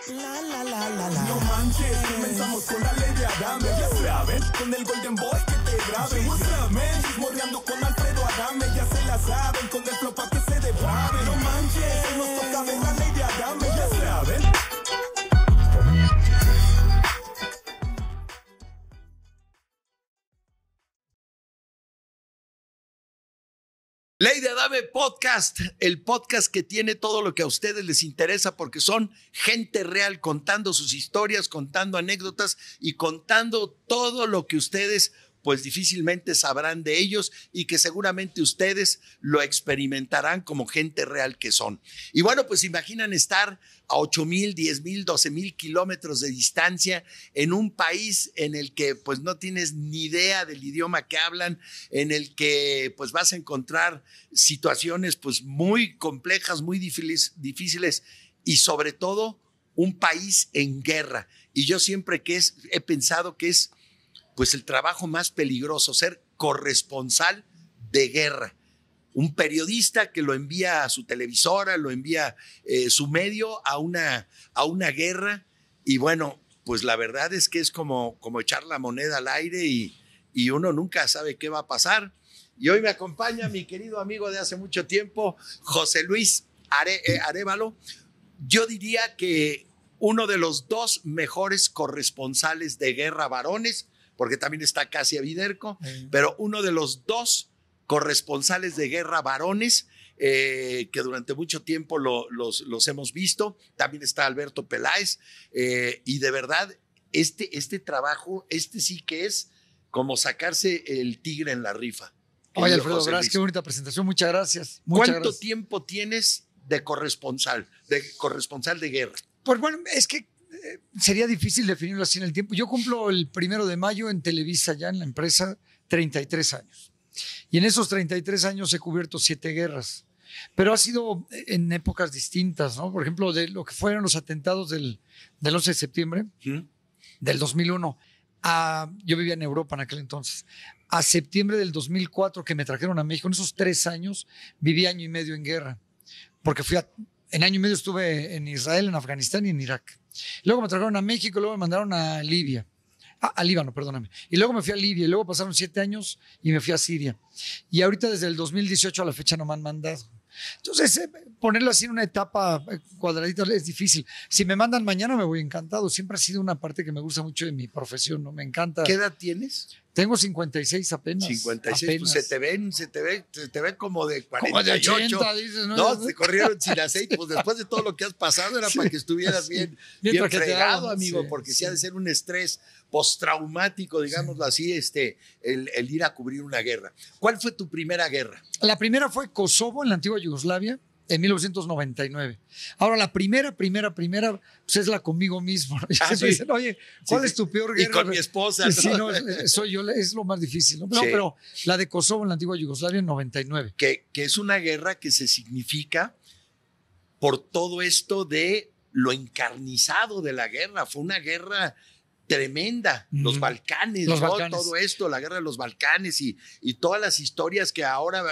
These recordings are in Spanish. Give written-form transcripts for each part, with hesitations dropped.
No manches, comenzamos con la ley de Adame. Ya saben, con el Golden Boy que te graben. Muéstrame, chismorreando con Alfredo Adame. Ya se la saben, con el flow pa' que se deprave. No manches, nos toca ver la ley de Adame. Ya saben. Ley de Adame Podcast, el podcast que tiene todo lo que a ustedes les interesa porque son gente real contando sus historias, contando anécdotas y contando todo lo que ustedes pues difícilmente sabrán de ellos y que seguramente ustedes lo experimentarán como gente real que son. Y bueno, pues imaginan estar a 8,000, 10,000, 12,000 kilómetros de distancia en un país en el que pues no tienes ni idea del idioma que hablan, en el que pues vas a encontrar situaciones pues muy complejas, muy difíciles y sobre todo un país en guerra. Y yo siempre he pensado que es pues el trabajo más peligroso, ser corresponsal de guerra. Un periodista que lo envía a su televisora, lo envía su medio a una guerra y bueno, pues la verdad es que es como echar la moneda al aire y uno nunca sabe qué va a pasar. Y hoy me acompaña mi querido amigo de hace mucho tiempo, José Luis Arévalo. Yo diría que uno de los dos mejores corresponsales de guerra varones, porque también está Casia Viderco, pero uno de los dos corresponsales de guerra varones que durante mucho tiempo los hemos visto. También está Alberto Peláez y de verdad este trabajo, sí que es como sacarse el tigre en la rifa. Oye, Alfredo, gracias, qué bonita presentación, muchas gracias. ¿Cuánto tiempo tienes de corresponsal de guerra? Pues bueno, es que sería difícil definirlo así en el tiempo. Yo cumplo el 1 de mayo en Televisa, ya en la empresa, 33 años. Y en esos 33 años he cubierto 7 guerras. Pero ha sido en épocas distintas, ¿no? Por ejemplo, de lo que fueron los atentados del 11 de septiembre del 2001. Yo vivía en Europa en aquel entonces. A septiembre del 2004 que me trajeron a México, en esos 3 años viví año y medio en guerra. Porque en año y medio estuve en Israel, en Afganistán y en Irak. Luego me trajeron a México, luego me mandaron a Libia. A Líbano, perdóname. Y luego me fui a Libia y luego pasaron 7 años y me fui a Siria. Y ahorita desde el 2018 a la fecha no me han mandado. Entonces, ponerlo así en una etapa cuadradita es difícil. Si me mandan mañana me voy encantado. Siempre ha sido una parte que me gusta mucho de mi profesión, ¿no? Me encanta. ¿Qué edad tienes? Tengo 56 apenas. 56, apenas. Pues se te ve como de 48. Como de 80, dices, ¿no? No, te corrieron sin aceite. Pues después de todo lo que has pasado era para que estuvieras bien fregado, amigo, porque sí ha de ser un estrés postraumático, digámoslo así, el ir a cubrir una guerra. ¿Cuál fue tu primera guerra? La primera fue Kosovo, en la antigua Yugoslavia, en 1999. Ahora, la primera, pues es la conmigo mismo. Sí. Dicen, oye, ¿cuál es tu peor guerra? Y con mi esposa. ¿No? Sí, no, soy yo, es lo más difícil. ¿No? Sí. Pero la de Kosovo, en la antigua Yugoslavia, en 99. Que es una guerra que se significa por todo esto de lo encarnizado de la guerra. Fue una guerra tremenda, los Balcanes, todo esto, la guerra de los Balcanes y todas las historias que ahora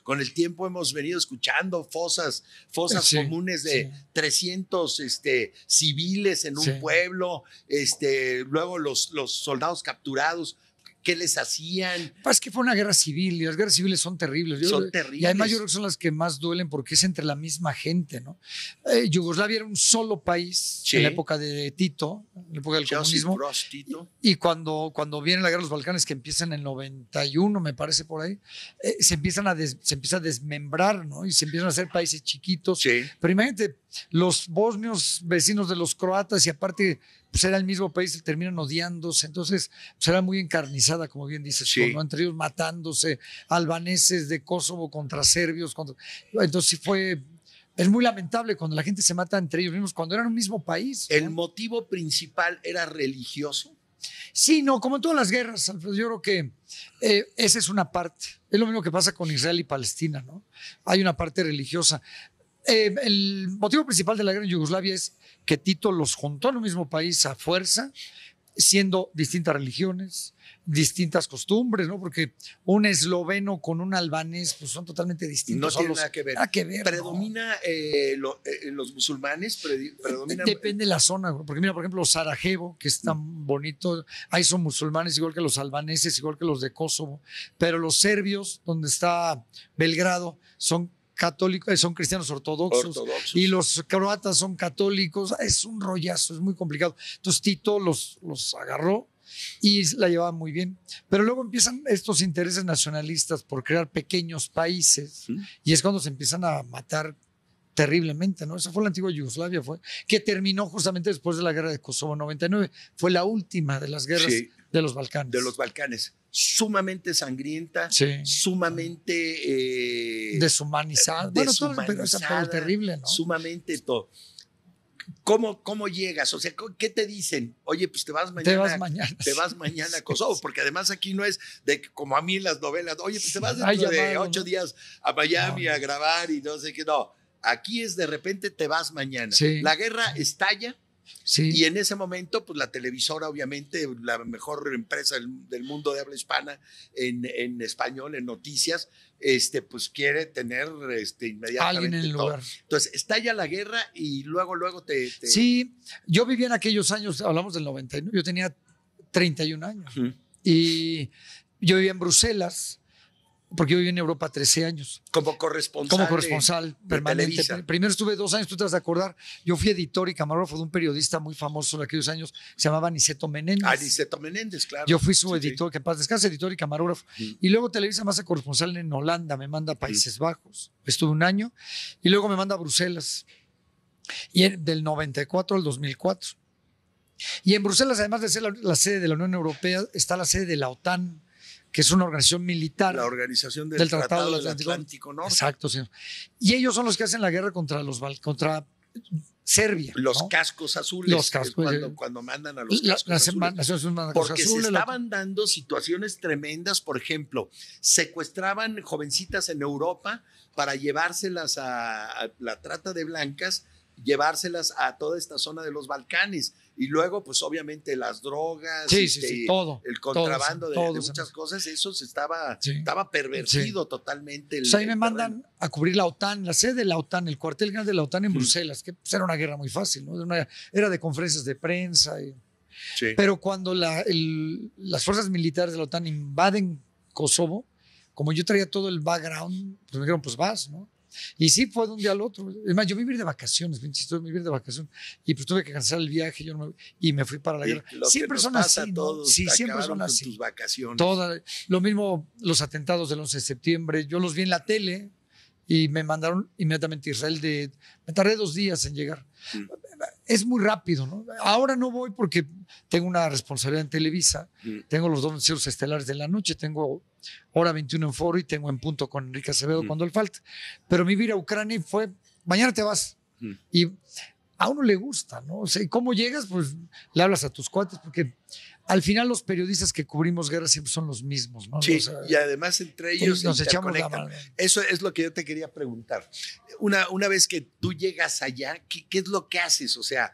con el tiempo hemos venido escuchando, fosas comunes de 300 civiles en un pueblo, luego los soldados capturados. ¿Qué les hacían? Es que fue una guerra civil y las guerras civiles son terribles. Son terribles. Y además yo creo que son las que más duelen porque es entre la misma gente, ¿no? Yugoslavia era un solo país en la época de Tito, en la época del comunismo. Tito. Y cuando viene la guerra de los Balcanes, que empieza en el 91, me parece por ahí, se empieza a desmembrar, ¿no? Y se empiezan a hacer países chiquitos. Sí. Pero imagínate, los bosnios vecinos de los croatas y aparte pues era el mismo país, terminan odiándose, entonces pues era muy encarnizada, como bien dices, ¿no? Entre ellos matándose, albaneses de Kosovo contra serbios, entonces es muy lamentable cuando la gente se mata entre ellos mismos, cuando eran un mismo país, ¿no? ¿El motivo principal era religioso? Sí, no, como en todas las guerras, Alfredo, yo creo que esa es una parte, es lo mismo que pasa con Israel y Palestina, ¿no? Hay una parte religiosa. El motivo principal de la guerra en Yugoslavia es que Tito los juntó en un mismo país a fuerza siendo distintas religiones, distintas costumbres, ¿no? Porque un esloveno con un albanés pues son totalmente distintos. No tiene nada que ver. Nada que ver. ¿Predomina los musulmanes? Depende de la zona, porque mira, por ejemplo, Sarajevo, que es tan bonito, ahí son musulmanes igual que los albaneses, igual que los de Kosovo, pero los serbios, donde está Belgrado, son católicos, son cristianos ortodoxos, y los croatas son católicos. Es un rollazo, es muy complicado. Entonces Tito los agarró y la llevaba muy bien. Pero luego empiezan estos intereses nacionalistas por crear pequeños países, y es cuando se empiezan a matar terriblemente, ¿no? Esa fue la antigua Yugoslavia, que terminó justamente después de la guerra de Kosovo 99. Fue la última de las guerras de los Balcanes. De los Balcanes. Sumamente sangrienta, sumamente deshumanizada. Bueno, todo pero terrible, ¿no? Sumamente todo. ¿Cómo llegas? O sea, ¿qué te dicen? Oye, pues te vas mañana a Kosovo, porque además aquí no es de como a mí en las novelas, oye, pues te vas dentro de 8 días a Miami a grabar y no sé qué. No, aquí es de repente te vas mañana. La guerra estalla. Y en ese momento, pues la televisora, obviamente, la mejor empresa del mundo de habla hispana en español, en noticias, pues quiere tener inmediatamente alguien en el lugar. Entonces, estalla la guerra y luego te... Sí, yo vivía en aquellos años, hablamos del 99, yo tenía 31 años. Y yo vivía en Bruselas, porque yo viví en Europa 13 años. Como corresponsal permanente. Televisa. Primero estuve 2 años, tú te vas a acordar. Yo fui editor y camarógrafo de un periodista muy famoso en aquellos años, se llamaba Aniceto Menéndez. Aniceto Menéndez, claro. Yo fui su editor, que en paz descanse, editor y camarógrafo. Y luego Televisa me hace corresponsal en Holanda, me manda a Países Bajos. Estuve 1 año y luego me manda a Bruselas. Y del 94 al 2004. Y en Bruselas, además de ser la sede de la Unión Europea, está la sede de la OTAN, que es una organización militar. La organización del Tratado del Atlántico Norte. Exacto, señor. Y ellos son los que hacen la guerra contra Serbia. Los ¿no? cascos azules. Los cascos. Cuando mandan a los cascos azules. Porque se estaban dando situaciones tremendas. Por ejemplo, secuestraban jovencitas en Europa para llevárselas a la trata de blancas, llevárselas a toda esta zona de los Balcanes. Y luego, pues obviamente las drogas, todo, el contrabando de muchas cosas, eso estaba pervertido totalmente. Pues ahí me mandan a cubrir la OTAN, la sede de la OTAN, el cuartel grande de la OTAN en Bruselas, que pues, era una guerra muy fácil, ¿no? Era de conferencias de prensa. Pero cuando las fuerzas militares de la OTAN invaden Kosovo, como yo traía todo el background, pues me dijeron, pues vas, ¿no? Y sí, fue de un día al otro. Es más, yo me vivir de vacaciones, vivir de vacaciones. Y pues tuve que cancelar el viaje y me fui para la guerra. Siempre son así, ¿no? Sí, siempre son así. Tus vacaciones. Lo mismo los atentados del 11 de septiembre. Yo los vi en la tele y me mandaron inmediatamente a Israel. Me tardé 2 días en llegar. Es muy rápido, ¿no? Ahora no voy porque tengo una responsabilidad en Televisa. Tengo los 2 noticieros estelares de la noche. Tengo Hora 21 en Foro y tengo En Punto con Enrique Acevedo cuando él falta. Pero mi vida a Ucrania fue, mañana te vas. Y a uno le gusta, ¿no? O sea, ¿y cómo llegas? Pues le hablas a tus cuates, porque al final los periodistas que cubrimos guerras siempre son los mismos, ¿no? Sí, o sea, y además entre ellos nos echamos la mano. Eso es lo que yo te quería preguntar. Una vez que tú llegas allá, ¿qué es lo que haces? O sea,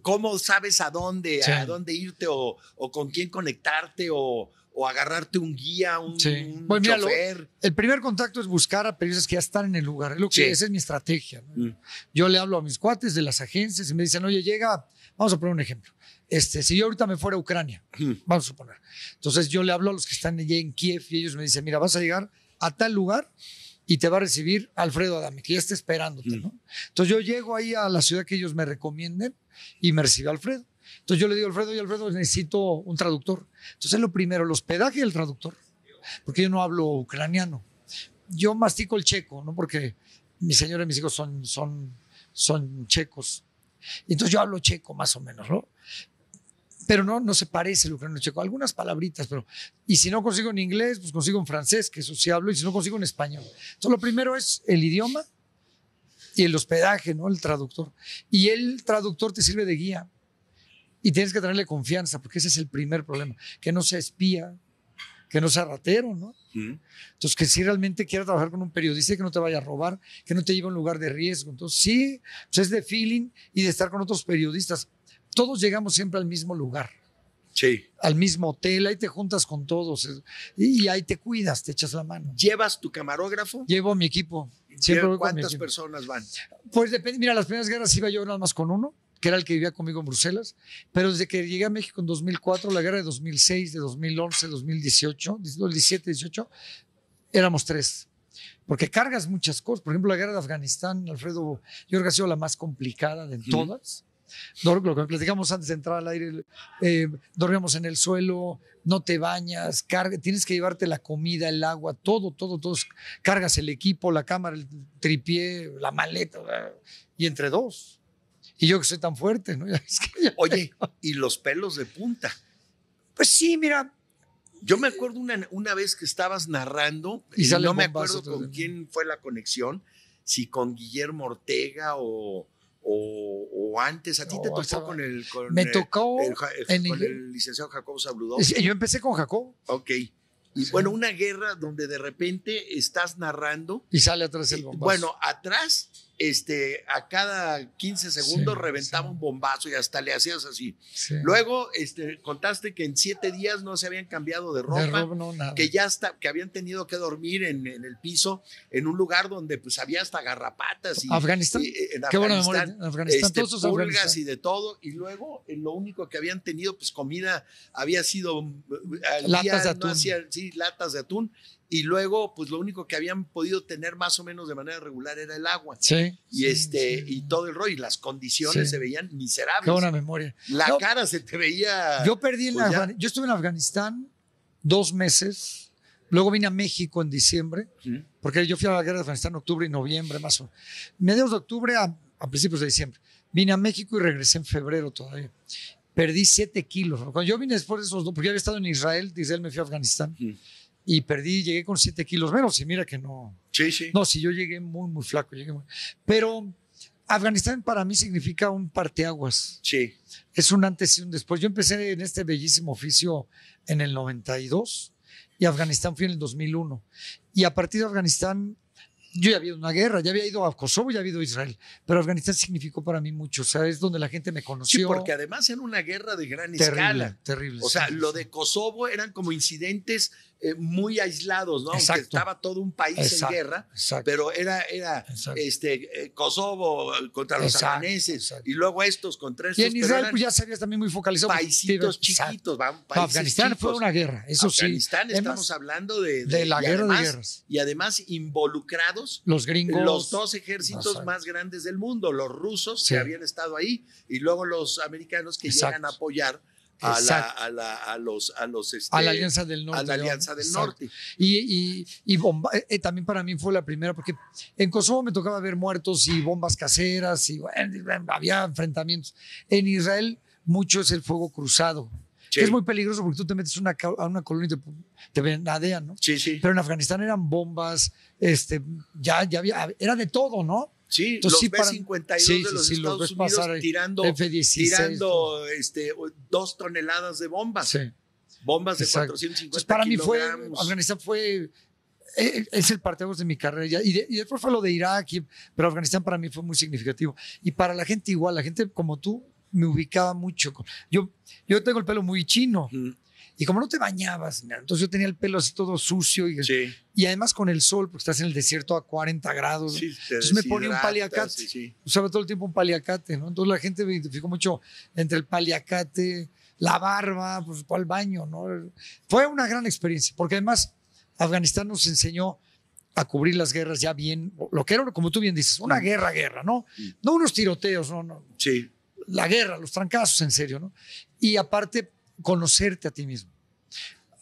¿cómo sabes a dónde irte o con quién conectarte o agarrarte un guía, un chofer? El primer contacto es buscar a periodistas que ya están en el lugar. Esa es mi estrategia, ¿no? Yo le hablo a mis cuates de las agencias y me dicen, oye, vamos a poner un ejemplo. Si yo ahorita me fuera a Ucrania, vamos a suponer. Entonces yo le hablo a los que están allí en Kiev y ellos me dicen, mira, vas a llegar a tal lugar y te va a recibir Alfredo Adame, que ya está esperándote, ¿no? Entonces yo llego ahí a la ciudad que ellos me recomienden y me recibe Alfredo. Entonces yo le digo a Alfredo, necesito un traductor. Entonces lo primero, el hospedaje y el traductor, porque yo no hablo ucraniano. Yo mastico el checo, ¿no? Porque mi señora y mis hijos son checos. Y entonces yo hablo checo más o menos, ¿no? Pero no se parece el ucraniano checo. Algunas palabritas, pero... Y si no consigo en inglés, pues consigo en francés, que eso sí hablo, y si no consigo en español. Entonces lo primero es el idioma y el hospedaje, ¿no? El traductor. Y el traductor te sirve de guía. Y tienes que tenerle confianza, porque ese es el primer problema. Que no sea espía, que no sea ratero, ¿no? Entonces, que si realmente quieras trabajar con un periodista, que no te vaya a robar, que no te lleve a un lugar de riesgo. Entonces, sí, pues es de feeling y de estar con otros periodistas. Todos llegamos siempre al mismo lugar. Sí. al mismo hotel, ahí te juntas con todos y ahí te cuidas, te echas la mano. ¿Llevas tu camarógrafo? Llevo a mi equipo. Siempre voy con mi ¿Cuántas equipo. personas van? Pues depende, mira, las primeras guerras iba yo nada más con uno, que era el que vivía conmigo en Bruselas, pero desde que llegué a México en 2004, la guerra de 2006, de 2011, 2018, 17, 18, éramos 3. Porque cargas muchas cosas. Por ejemplo, la guerra de Afganistán, Alfredo, yo creo que ha sido la más complicada de todas. Lo que platicamos antes de entrar al aire, dormíamos en el suelo, no te bañas, tienes que llevarte la comida, el agua, todo. Cargas el equipo, la cámara, el tripié, la maleta, y entre 2. Y yo que soy tan fuerte, ¿no? Oye, ¿y los pelos de punta? Pues sí, mira. Yo me acuerdo una vez que estabas narrando, y no me acuerdo con quién fue la conexión, si con Guillermo Ortega o antes. ¿A ti te tocó con el licenciado Jacobo Zabludovsky? Yo empecé con Jacobo. Ok. Y sí. Bueno, una guerra donde de repente estás narrando. Y sale atrás el bombazo. Bueno, atrás, a cada 15 segundos reventaba un bombazo y hasta le hacías así. Sí. Luego, contaste que en 7 días no se habían cambiado de ropa. No, nada. Que habían tenido que dormir en el piso, en un lugar donde pues había hasta garrapatas. Afganistán. Qué buena memoria. Afganistán, todos pulgas y de todo. Y luego, lo único que habían tenido, pues comida, había sido latas de atún. Latas de atún. Y luego, pues lo único que habían podido tener más o menos de manera regular era el agua. Sí. Y todo el rollo. Y las condiciones se veían miserables. Qué buena memoria. La cara se te veía. Yo perdí yo estuve en Afganistán 2 meses. Luego vine a México en diciembre. Porque yo fui a la guerra de Afganistán en octubre y noviembre, más o menos. Mediados de octubre a principios de diciembre. Vine a México y regresé en febrero todavía. Perdí 7 kilos. Cuando yo vine después de esos 2, porque yo había estado en Israel, de Israel me fui a Afganistán. Y llegué con 7 kilos menos. Y mira que no. Sí. No, sí, yo llegué muy, muy flaco. Pero Afganistán para mí significa un parteaguas. Sí. Es un antes y un después. Yo empecé en este bellísimo oficio en el 92 y Afganistán fui en el 2001. Y a partir de Afganistán, yo ya había ido a una guerra, ya había ido a Kosovo, ya había ido a Israel. Pero Afganistán significó para mí mucho. O sea, es donde la gente me conoció. Sí, porque además era una guerra de gran escala. Terrible. O sea, lo de Kosovo eran como incidentes muy aislados, ¿no? Exacto. Aunque estaba todo un país en guerra, pero era Kosovo contra los albaneses y luego estos contra estos. Y en Israel pues ya sabías también muy focalizado. Paisitos chiquitos, Afganistán fue una guerra, eso Afganistán, sí. Estamos hablando de la guerra de guerras. Y además involucrados los gringos. Los 2 ejércitos más grandes del mundo, los rusos que habían estado ahí y luego los americanos que llegan a apoyar a la Alianza del Norte. A la Alianza del Norte. Y también para mí fue la primera, porque en Kosovo me tocaba ver muertos y bombas caseras y había enfrentamientos. En Israel mucho es el fuego cruzado. Sí. Es muy peligroso porque tú te metes a una colonia y te nadean, ¿no? Sí. Pero en Afganistán eran bombas, ya había, era de todo, ¿no? Sí, entonces, los B-52 de los Estados Unidos tirando F-16, 2 toneladas de bombas. Sí. Bombas de 450 entonces, para kilogramos. Mí Afganistán es el parteaguas de mi carrera. Y después fue lo de Irak, pero Afganistán para mí fue muy significativo. Y para la gente igual, la gente como tú me ubicaba mucho. Yo tengo el pelo muy chino. Y como no te bañabas, entonces yo tenía el pelo así todo sucio y además con el sol, porque estás en el desierto a 40 grados. Sí, entonces me ponía un paliacate. Usaba todo el tiempo un paliacate, ¿no? Entonces la gente me identificó mucho entre el paliacate, la barba, pues fue al baño, ¿no? Fue una gran experiencia, porque además Afganistán nos enseñó a cubrir las guerras ya bien, lo que era, como tú bien dices, una guerra, ¿no? No unos tiroteos, no. Sí. La guerra, los trancazos, en serio, ¿no? Y aparte, conocerte a ti mismo.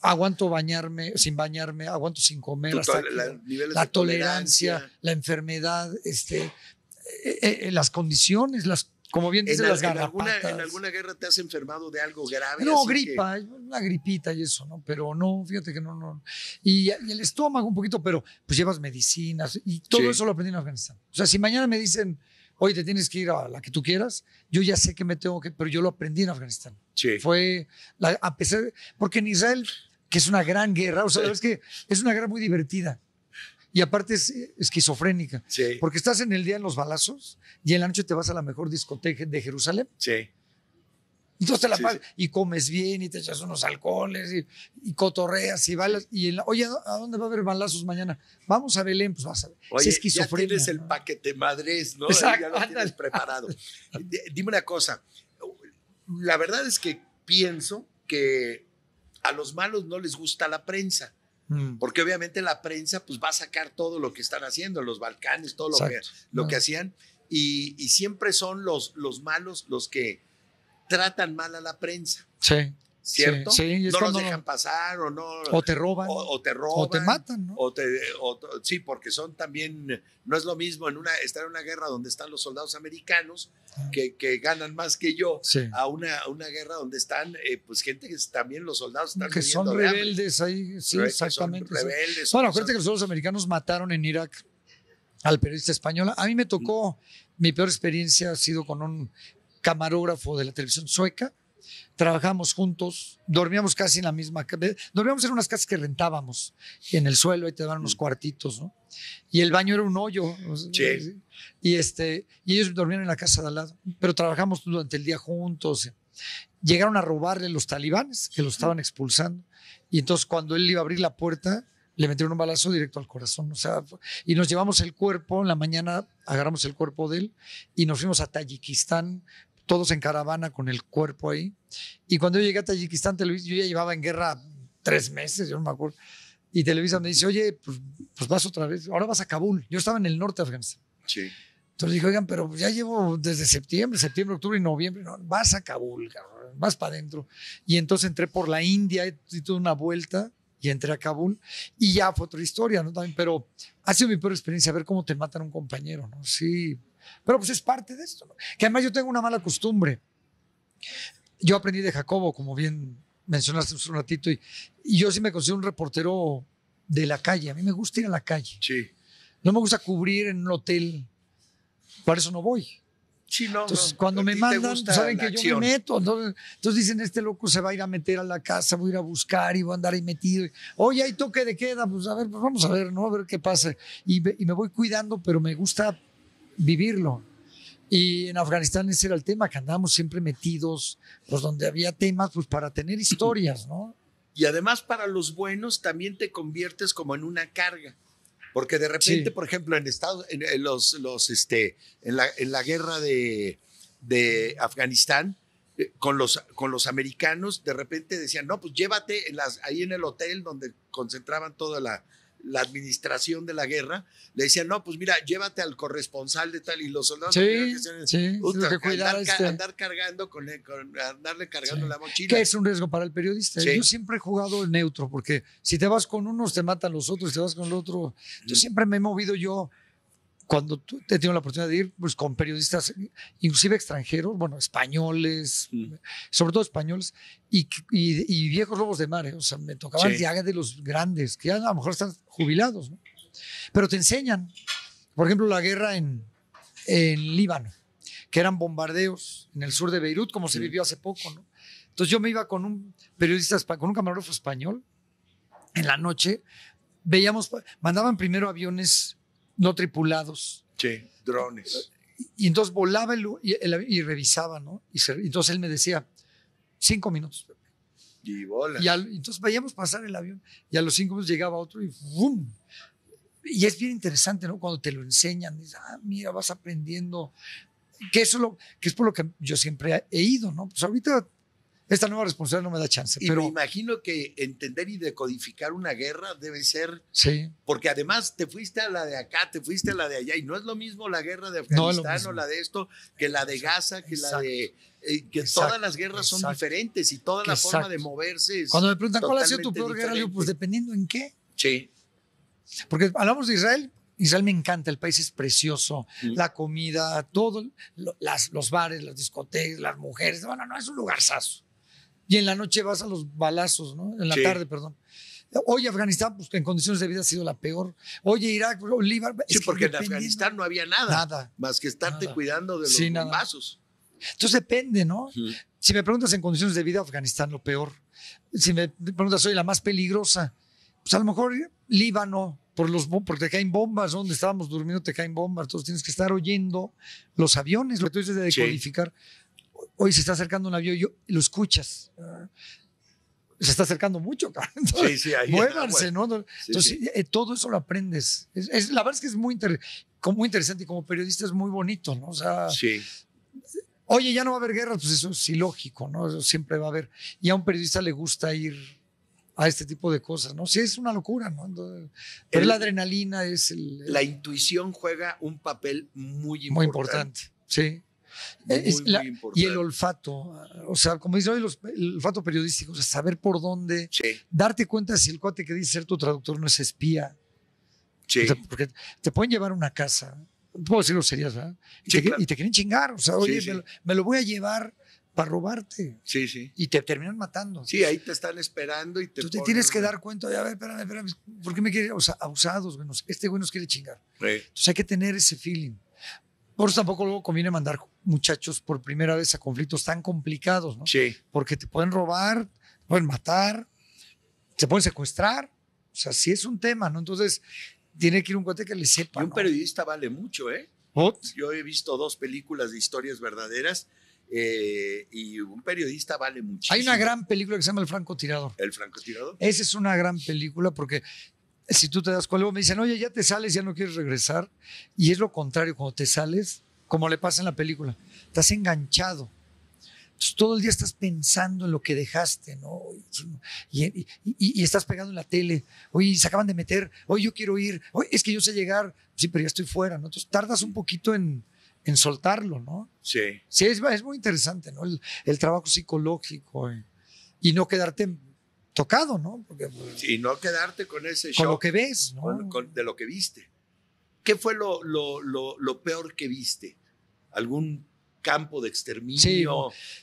Aguanto bañarme sin bañarme, aguanto sin comer, la tolerancia, la enfermedad, las condiciones, como bien dices, las garrapatas. ¿En alguna guerra te has enfermado de algo grave? No, una gripita y eso, ¿no? Pero no, fíjate que no. Y el estómago un poquito, pero pues llevas medicinas y todo eso lo aprendí en Afganistán. O sea, si mañana me dicen, oye, te tienes que ir a la que tú quieras, yo ya sé que me tengo que, pero yo lo aprendí en Afganistán. Sí. A pesar, porque en Israel, que es una gran guerra, o sea, es que es una guerra muy divertida. Y aparte es esquizofrénica. Sí. Porque estás en el día en los balazos y en la noche te vas a la mejor discoteca de Jerusalén. Sí. Entonces te la Sí, pasas sí. y comes bien y te echas unos alcoholes y cotorreas y bailas. Oye, ¿a dónde va a haber balazos mañana? Vamos a Belén, pues vas a ver. Oye, Es esquizofrenia. ya tienes el ¿no? paquete madres, ¿no? Exacto, Ya lo tienes ándale. preparado. Dime una cosa. La verdad es que pienso que a los malos no les gusta la prensa. Porque obviamente la prensa pues va a sacar todo lo que están haciendo, los Balcanes, todo lo que hacían. Y siempre son los malos los que tratan mal a la prensa. Sí. ¿Cierto? Sí, es no los cuando dejan pasar o no. o te roban. O te roban. O te matan, ¿no? Sí, porque son también, no es lo mismo estar en una guerra donde están los soldados americanos que ganan más que yo, Sí. a una guerra donde están pues gente que también los soldados están Que son muriendo de hambre. rebeldes ahí. Sí, Que exactamente. son rebeldes. Bueno, acuérdate que los soldados americanos mataron en Irak al periodista español. A mí me tocó, mi peor experiencia ha sido con un camarógrafo de la televisión sueca. Trabajamos juntos, dormíamos casi en la misma casa. Dormíamos en unas casas que rentábamos en el suelo, ahí te daban unos cuartitos, ¿no? Y el baño era un hoyo. Sí. Y ellos dormían en la casa de al lado. Pero trabajamos durante el día juntos. Llegaron a robarle los talibanes que lo estaban expulsando. Y entonces cuando él iba a abrir la puerta, le metieron un balazo directo al corazón. O sea, y nos llevamos el cuerpo, en la mañana agarramos el cuerpo de él y nos fuimos a Tayikistán, todos en caravana con el cuerpo ahí. Y cuando yo llegué a Tayikistán, Televisa, yo ya llevaba en guerra 3 meses, yo no me acuerdo. Y Televisa me dice, oye, pues vas otra vez, ahora vas a Kabul. Yo estaba en el norte de Afganistán. Sí. Entonces dije, oigan, pero ya llevo desde septiembre, octubre y noviembre. No, vas a Kabul, cabrón, vas para adentro. Y entonces entré por la India, y tuve una vuelta y entré a Kabul. Y ya fue otra historia, ¿no? También, pero ha sido mi peor experiencia, ver cómo te matan a un compañero, ¿no? Sí. Pero pues es parte de esto, ¿no? Que además yo tengo una mala costumbre. Yo aprendí de Jacobo, como bien mencionaste hace un ratito, y yo sí me considero un reportero de la calle. A mí me gusta ir a la calle. Sí. No me gusta cubrir en un hotel. Por eso no voy. Sí, no. Entonces, no. cuando A me ti te mandan, gusta saben la que yo acción. me meto. Entonces dicen, este loco se va a ir a meter a la casa, voy a ir a buscar y voy a andar ahí metido. Oye, hay toque de queda, pues a ver, pues vamos a ver, ¿no? A ver qué pasa. Y me voy cuidando, pero me gusta vivirlo. Y en Afganistán ese era el tema, que andábamos siempre metidos, pues donde había temas, pues para tener historias, ¿no? Y además para los buenos también te conviertes como en una carga. Porque de repente, Sí. por ejemplo, en la guerra de Afganistán, con los americanos, de repente decían, no, pues llévate ahí en el hotel donde concentraban toda la administración de la guerra, le decían, no, pues mira, llévate al corresponsal de tal, y los soldados andar cargando andarle cargando Sí. la mochila. Que es un riesgo para el periodista. Sí. Yo siempre he jugado neutro, porque si te vas con unos, te matan los otros, si te vas con el otro. Yo siempre me he movido cuando he tenido la oportunidad de ir, pues con periodistas, inclusive extranjeros, bueno, españoles, sobre todo españoles, y viejos lobos de mar, ¿eh? O sea, me tocaban ya de los grandes, que ya a lo mejor están jubilados, ¿no? Pero te enseñan, por ejemplo, la guerra en Líbano, que eran bombardeos en el sur de Beirut, como se vivió hace poco, ¿no? Entonces yo me iba con un periodista, con un camarógrafo español, en la noche, mandaban primero aviones no tripulados. Sí, drones. Y entonces volaba y revisaba, ¿no? Entonces él me decía, 5 minutos. Y bola. Entonces veíamos pasar el avión y a los 5 minutos llegaba otro y ¡bum! Y es bien interesante, ¿no? Cuando te lo enseñan, dices, mira, vas aprendiendo. Que es por lo que yo siempre he ido, ¿no? Pues ahorita esta nueva responsabilidad no me da chance. Y pero me imagino que entender y decodificar una guerra debe ser... Sí. Porque además te fuiste a la de acá, te fuiste a la de allá, y no es lo mismo la guerra de No es lo Afganistán mismo. o la de esto, que la de Gaza, que la de... que Exacto. todas las guerras son diferentes y toda la forma de moverse es... Cuando me preguntan, ¿cuál ha sido tu peor guerra? Le digo, pues diferente. dependiendo en qué. Sí. Porque hablamos de Israel. Israel me encanta, el país es precioso, la comida, todo, los bares, las discotecas, las mujeres, bueno, no, es un lugarzazo. Y en la noche vas a los balazos, ¿no? En la tarde, perdón. Oye, Afganistán, pues en condiciones de vida ha sido la peor. Oye, Irak, Líbano. Sí, porque en Afganistán no había nada más que estarte cuidando de los bombazos. Entonces depende, ¿no? Si me preguntas en condiciones de vida, Afganistán lo peor. Si me preguntas, soy la más peligrosa, pues a lo mejor Líbano, porque te caen bombas, ¿no? Donde estábamos durmiendo te caen bombas, entonces tienes que estar oyendo los aviones, lo que tú dices de decodificar. hoy se está acercando un avión y lo escuchas. Se está acercando mucho, cabrón. Entonces, Sí, ahí muévanse, ¿no? Sí, Entonces, sí. todo eso lo aprendes. La verdad es que es muy interesante y como periodista es muy bonito, ¿no? O sea, Sí. oye, ya no va a haber guerras, pues eso es ilógico, ¿no? Eso siempre va a haber. Y a un periodista le gusta ir a este tipo de cosas, ¿no? Sí, es una locura, ¿no? Entonces, pero la adrenalina es la intuición juega un papel muy importante. muy importante, sí. Muy importante. Y el olfato, o sea, como dicen hoy, el olfato periodístico, o sea, saber por dónde, Sí, darte cuenta si el cuate que dice ser tu traductor no es espía. sí. O sea, porque te pueden llevar a una casa, puedo decir groserías, ¿verdad? Sí, claro. Y te quieren chingar, o sea, oye, Sí. me lo voy a llevar para robarte. Sí, sí. Y te terminan matando. Sí, ahí te están esperando y Tú te ponen- tienes que dar cuenta, a ver, espérame, ¿por qué me quiere? O sea, abusados, güey, este güey nos quiere chingar. Sí. Entonces hay que tener ese feeling. Por eso tampoco luego conviene mandar muchachos por primera vez a conflictos tan complicados, ¿no? Sí. Porque te pueden robar, te pueden matar, se pueden secuestrar. O sea, sí es un tema, ¿no? Entonces tiene que ir un cuate que le sepa. Y un ¿no? periodista vale mucho, ¿eh? Ot, Yo he visto 2 películas de historias verdaderas y un periodista vale muchísimo. Hay una gran película que se llama El francotirador. ¿El francotirador? Esa es una gran película porque si tú te das cuenta, luego me dicen, oye, ya te sales, ya no quieres regresar. Y es lo contrario, cuando te sales, como le pasa en la película, estás enganchado. Entonces, todo el día estás pensando en lo que dejaste, ¿no? Y estás pegando en la tele. Oye, se acaban de meter. Oye, yo quiero ir. Oye, es que yo sé llegar. Sí, pero ya estoy fuera, ¿no? Entonces, tardas un poquito en soltarlo, ¿no? Sí. Sí, es muy interesante, ¿no? El trabajo psicológico y no quedarte tocado, ¿no? Porque, pues, Y no quedarte con ese con shock lo que ves, ¿no? de lo que viste. ¿Qué fue lo peor que viste? ¿Algún campo de exterminio? Sí.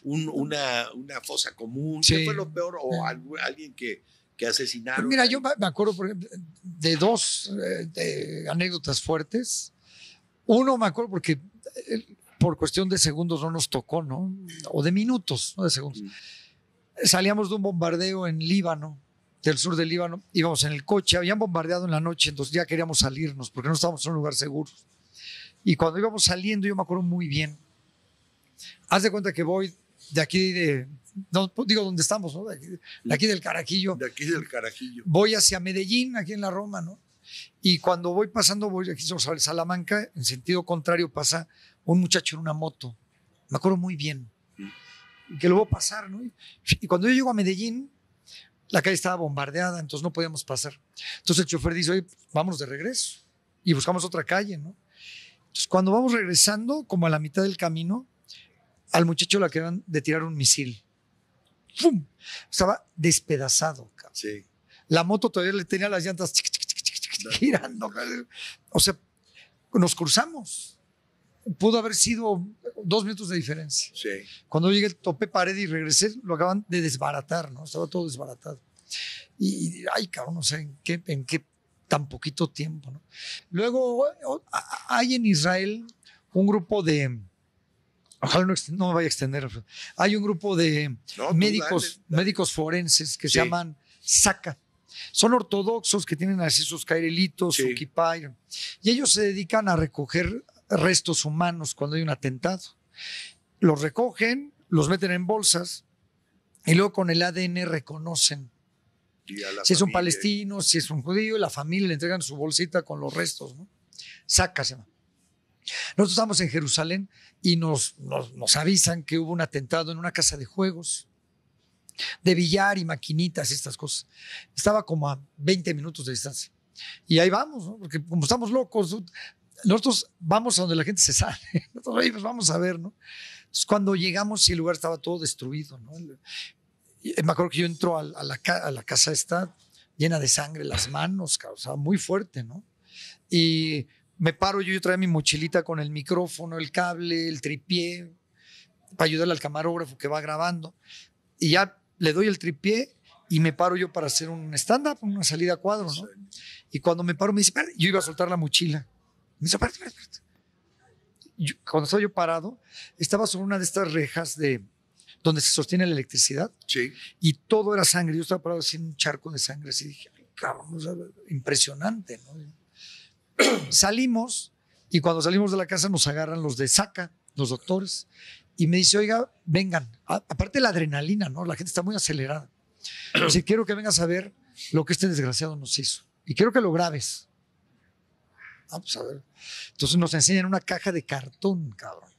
Una fosa común? Sí. ¿Qué fue lo peor? ¿O alguien que asesinaron? Pues mira, yo me acuerdo, por ejemplo, de 2 de anécdotas fuertes. Uno me acuerdo porque por cuestión de segundos no nos tocó, ¿no? O de minutos, no de segundos. Salíamos de un bombardeo en Líbano, del sur del Líbano, íbamos en el coche, habían bombardeado en la noche, entonces ya queríamos salirnos porque no estábamos en un lugar seguro. Y cuando íbamos saliendo, yo me acuerdo muy bien. Haz de cuenta que voy de aquí no, digo donde estamos, ¿no? De aquí del Carajillo. De aquí del Carajillo. Voy hacia Medellín, aquí en la Roma, ¿no? Y cuando voy pasando, voy aquí sobre Salamanca, en sentido contrario pasa un muchacho en una moto. Me acuerdo muy bien. Y que lo voy a pasar, ¿no? Y cuando yo llego a Medellín, la calle estaba bombardeada, entonces no podíamos pasar. Entonces el chofer dice, oye, vámonos de regreso. Y buscamos otra calle, ¿no? Entonces cuando vamos regresando, como a la mitad del camino, al muchacho le acaban de tirar un misil. ¡Pum! Estaba despedazado, cabrón. Sí. La moto todavía le tenía las llantas girando. O sea, nos cruzamos. Pudo haber sido 2 minutos de diferencia. Sí. Cuando llegué, topé pared y regresé, lo acaban de desbaratar, ¿no? Estaba todo desbaratado. Y ay, cabrón, no sé en qué tan poquito tiempo, ¿no? Luego, hay en Israel un grupo de... Ojalá no me vaya a extender. Hay un grupo de médicos forenses que se llaman SACA. Son ortodoxos que tienen así sus cairelitos, su kipá, y ellos se dedican a recoger restos humanos cuando hay un atentado. Los recogen, los meten en bolsas y luego con el ADN reconocen si es un palestino, si es un judío, y la familia le entregan su bolsita con los restos, ¿no? SACA se llama. Nosotros estamos en Jerusalén y nos avisan que hubo un atentado en una casa de juegos, de billar y maquinitas y estas cosas. Estaba como a 20 minutos de distancia. Y ahí vamos, ¿no? Porque como estamos locos, nosotros vamos a donde la gente se sale. Nosotros ahí pues vamos a ver, ¿no? Entonces, cuando llegamos y el lugar estaba todo destruido, ¿no? Me acuerdo que yo entro a la casa esta llena de sangre, las manos, o sea, muy fuerte, ¿no? Y me paro, yo traía mi mochilita con el micrófono, el cable, el tripié, para ayudarle al camarógrafo que va grabando. Y ya le doy el tripié y me paro yo para hacer un stand-up, una salida a cuadro, ¿no? Y cuando me paro me dice, yo iba a soltar la mochila. Me dice, espérate. Cuando estaba yo parado, estaba sobre una de estas rejas donde se sostiene la electricidad. Sí. Y todo era sangre. Yo estaba parado así en un charco de sangre. Así dije, ay, cabrón, o sea, impresionante, ¿no? Salimos y cuando salimos de la casa nos agarran los de SACA, los doctores, y me dice, oiga, vengan. Aparte de la adrenalina, ¿no? La gente está muy acelerada. Dice, quiero que vengas a ver lo que este desgraciado nos hizo. Y quiero que lo grabes. Vamos a ver. Entonces nos enseñan una caja de cartón, cabrón.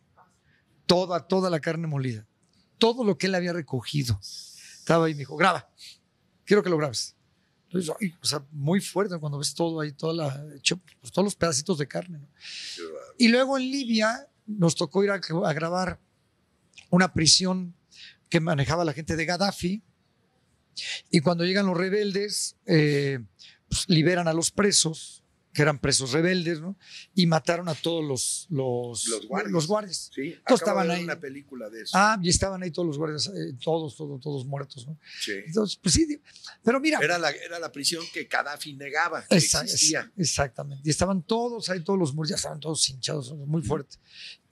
Toda la carne molida. Todo lo que él había recogido. Estaba ahí y me dijo, graba. Quiero que lo grabes. Entonces, o sea, muy fuerte cuando ves todo ahí, todos los pedacitos de carne, ¿no? Y luego en Libia nos tocó ir a grabar una prisión que manejaba la gente de Gaddafi. Y cuando llegan los rebeldes, pues liberan a los presos, que eran presos rebeldes, ¿no? Y mataron a todos los guardias. Sí, todos estaban ahí. Una película de eso. Y estaban ahí todos los guardias, todos muertos, ¿no? Sí. Entonces, pues sí, pero mira. Era la prisión que Gaddafi negaba que existía. Exactamente. Y estaban todos ahí, todos los muros, ya estaban todos hinchados, muy fuerte.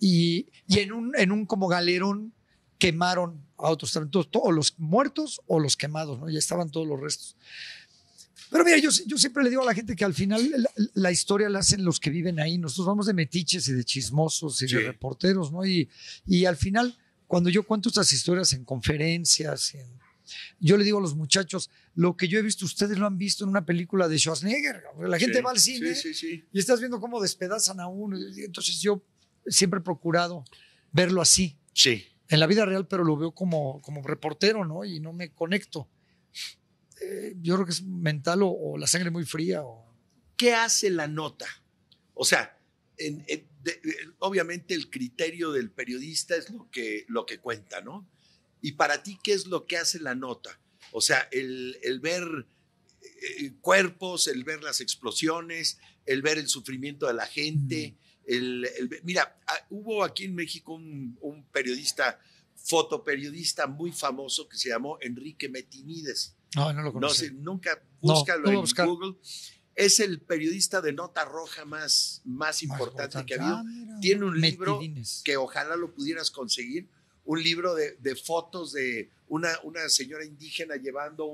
Y en un como galerón quemaron a otros, todos los muertos o los quemados, ¿no? Ya estaban todos los restos. Pero mira, yo siempre le digo a la gente que al final la historia la hacen los que viven ahí. Nosotros vamos de metiches y de chismosos y de reporteros, ¿no? Y al final, cuando yo cuento estas historias en conferencias, yo le digo a los muchachos, lo que yo he visto, ustedes lo han visto en una película de Schwarzenegger. La gente va al cine y estás viendo cómo despedazan a uno. Entonces yo siempre he procurado verlo así. Sí. En la vida real, pero lo veo como reportero, ¿no? Y no me conecto. Yo creo que es mental o la sangre muy fría. ¿Qué hace la nota? O sea, obviamente el criterio del periodista es lo que cuenta, ¿no? Y para ti, ¿qué es lo que hace la nota? O sea, el ver cuerpos, el ver las explosiones, el ver el sufrimiento de la gente. Mira, hubo aquí en México un periodista, fotoperiodista muy famoso que se llamó Enrique Metinides. No lo conocí. No sé, nunca búscalo en Google. Es el periodista de nota roja más importante que ha habido. Tiene un libro que ojalá lo pudieras conseguir, un libro de fotos de una señora indígena llevando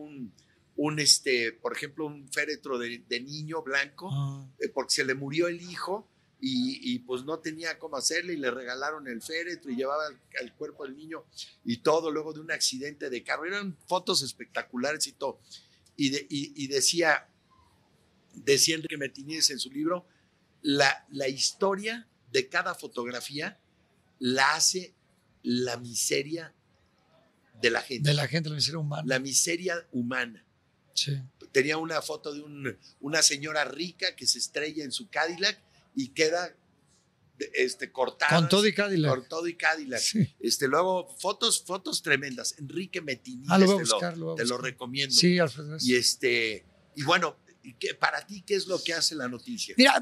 por ejemplo, un féretro de niño blanco, porque se le murió el hijo y pues no tenía cómo hacerle y le regalaron el féretro y llevaba el cuerpo del niño y todo luego de un accidente de carro. Eran fotos espectaculares y todo. Y decía Enrique Metinides en su libro, la historia de cada fotografía la hace la miseria de la gente. De la gente, la miseria humana. La miseria humana. Sí. Tenía una foto de una señora rica que se estrella en su Cadillac y queda cortada. Con todo y Cadillac. Con todo y Cadillac. Sí. Luego, fotos tremendas. Enrique Metinides, lo voy a buscar, te lo recomiendo. Sí, Alfredo. Y bueno, para ti, ¿qué es lo que hace la noticia? Mira,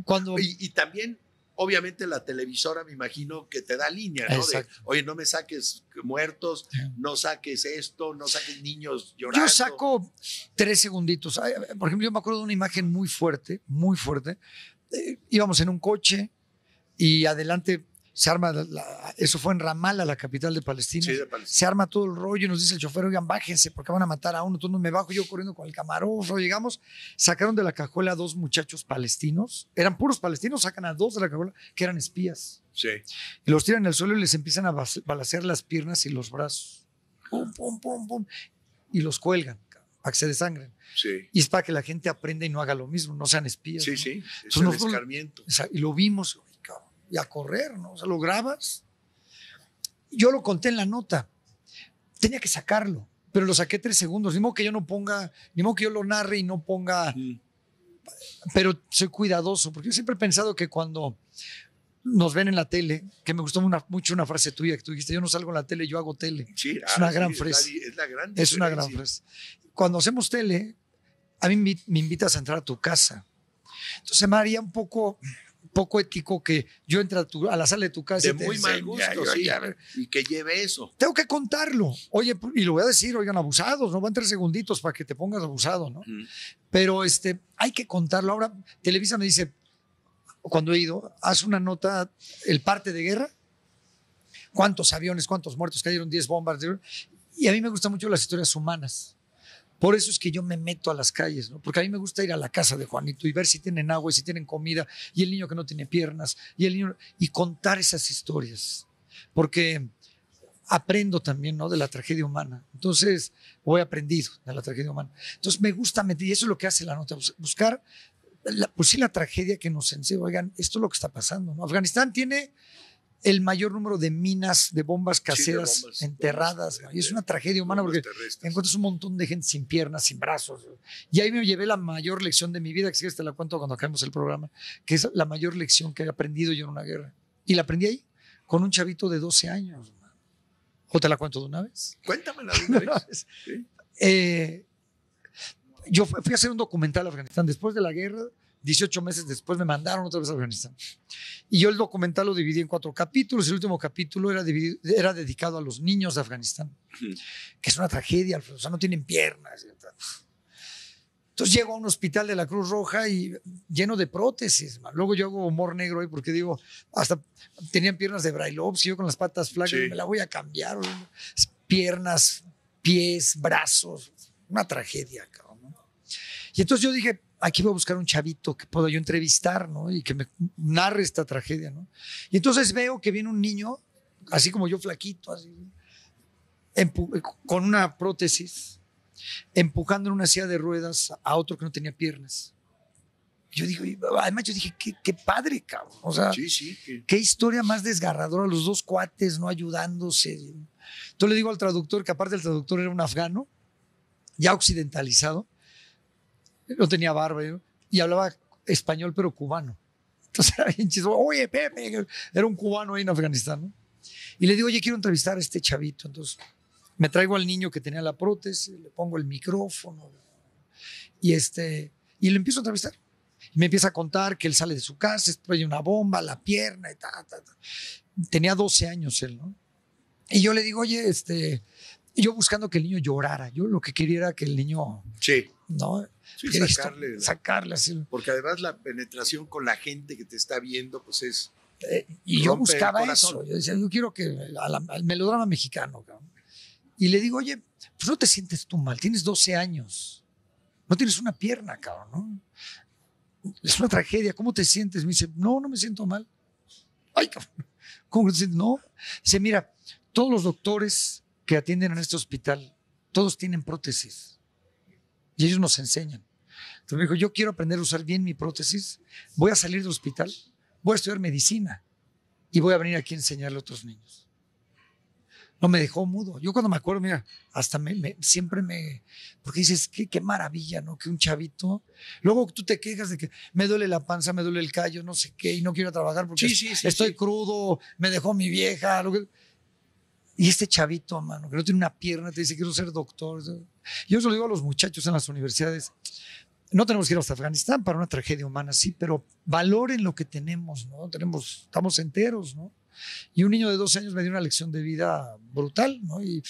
cuando... Y también, obviamente, la televisora, me imagino, que te da línea, ¿no? Oye, no me saques muertos, no saques esto, no saques niños llorando. Yo saco 3 segunditos. Por ejemplo, yo me acuerdo de una imagen muy fuerte, muy fuerte. Íbamos en un coche y adelante se arma, eso fue en Ramallah, la capital de Palestina. Sí, de Palestina. Se arma todo el rollo y nos dice el chofer, oigan, bájense porque van a matar a uno. Entonces me bajo yo corriendo con el camarógrafo. Llegamos, sacaron de la cajuela a 2 muchachos palestinos. Eran puros palestinos, sacan a 2 de la cajuela que eran espías. Sí. Y los tiran al suelo y les empiezan a balacear las piernas y los brazos. Pum, pum, pum, pum. Y los cuelgan para que se desangren. Sí. Y es para que la gente aprenda y no haga lo mismo, no sean espías. Sí, ¿no? sí. Es el escarmiento. Y lo vimos, y a correr, ¿no? O sea, lo grabas. Yo lo conté en la nota. Tenía que sacarlo, pero lo saqué 3 segundos. Ni modo que yo no ponga, ni modo que yo lo narre y no ponga. Pero soy cuidadoso, porque yo siempre he pensado que cuando nos ven en la tele, que me gustó mucho una frase tuya que tú dijiste, yo no salgo en la tele, yo hago tele. Sí, es una gran frase. Es una gran frase. Cuando hacemos tele, a mí me invitas a entrar a tu casa. Entonces me haría un poco ético que yo entre a la sala de tu casa de muy mal gusto, sí, y que lleve eso. Tengo que contarlo. Oye, y lo voy a decir, oigan, abusados, no van 3 segunditos para que te pongas abusado, ¿no? Pero hay que contarlo. Ahora, Televisa me dice, cuando he ido, haz una nota, el parte de guerra, cuántos aviones, cuántos muertos, cayeron 10 bombas. Y a mí me gustan mucho las historias humanas. Por eso es que yo me meto a las calles, ¿no? Porque a mí me gusta ir a la casa de Juanito y ver si tienen agua y si tienen comida y el niño que no tiene piernas y contar esas historias. porque aprendo también, ¿no? De la tragedia humana. Entonces, o he aprendido de la tragedia humana. Entonces, me gusta meter, y eso es lo que hace la nota, buscar, pues sí, la tragedia que nos enseña. Oigan, esto es lo que está pasando, ¿no? Afganistán tiene el mayor número de minas, de bombas caseras Sí, de bombas, enterradas. Y es una tragedia humana porque terrestres. encuentras un montón de gente sin piernas, sin brazos. Y ahí me llevé la mayor lección de mi vida, que si quieres te la cuento cuando acabemos el programa, que es la mayor lección que he aprendido yo en una guerra. Y la aprendí ahí, con un chavito de 12 años. ¿O te la cuento de una vez? Cuéntamela de una vez. Sí. Yo fui a hacer un documental a Afganistán. Después de la guerra, 18 meses después, me mandaron otra vez a Afganistán. Y yo el documental lo dividí en 4 capítulos. El último capítulo era dedicado a los niños de Afganistán, que es una tragedia, Alfredo. O sea, no tienen piernas. Entonces llego a un hospital de la Cruz Roja y lleno de prótesis. Man. Luego yo hago humor negro ahí porque digo, hasta tenían piernas de Brailovsky, yo con las patas flacas, me la voy a cambiar. Piernas, pies, brazos, una tragedia, cabrón, ¿no? Y entonces yo dije, aquí voy a buscar un chavito que pueda yo entrevistar, ¿no? Y que me narre esta tragedia, ¿no? Y entonces veo que viene un niño, así como yo, flaquito, así, con una prótesis, empujando en una silla de ruedas a otro que no tenía piernas. Yo digo, además yo dije, qué padre, cabrón. O sea, Sí. qué historia más desgarradora, los dos cuates no ayudándose. Entonces le digo al traductor, que aparte el traductor era un afgano, ya occidentalizado, no tenía barba, ¿no? Y hablaba español pero cubano. Entonces era bien chistoso. Oye, Pepe, era un cubano ahí en Afganistán, ¿no? Y le digo, oye, quiero entrevistar a este chavito. Entonces me traigo al niño que tenía la prótesis, le pongo el micrófono y le empiezo a entrevistar. Y me empieza a contar que él sale de su casa, trae una bomba, la pierna y ta. Tenía 12 años él, ¿no? Y yo le digo, oye, yo buscando que el niño llorara, yo lo que quería era que el niño, Sí. ¿no? Sí, sacarle así. Porque además la penetración con la gente que te está viendo, pues es. Y yo rompe el buscaba corazón. eso. Yo decía, yo quiero que al melodrama mexicano, cabrón. Y le digo, oye, pues no te sientes tú mal, tienes 12 años, no tienes una pierna, cabrón, ¿no? Es una tragedia, ¿cómo te sientes? Me dice, no me siento mal. Ay, cabrón, ¿cómo te sientes? No. Dice, mira, todos los doctores que atienden en este hospital, todos tienen prótesis. Y ellos nos enseñan. Entonces me dijo, yo quiero aprender a usar bien mi prótesis, voy a salir del hospital, voy a estudiar medicina y voy a venir aquí a enseñarle a otros niños. No, me dejó mudo. Yo cuando me acuerdo, mira, hasta siempre porque dices, qué maravilla, ¿no? Que un chavito. Luego tú te quejas de que me duele la panza, me duele el callo, no sé qué, y no quiero trabajar porque estoy crudo, me dejó mi vieja. Y este chavito, mano, que no tiene una pierna, te dice, quiero ser doctor. Yo se lo digo a los muchachos en las universidades. No tenemos que ir hasta Afganistán para una tragedia humana, sí, pero valoren lo que tenemos, ¿no? Estamos enteros, ¿no? Y un niño de 12 años me dio una lección de vida brutal, ¿no? Y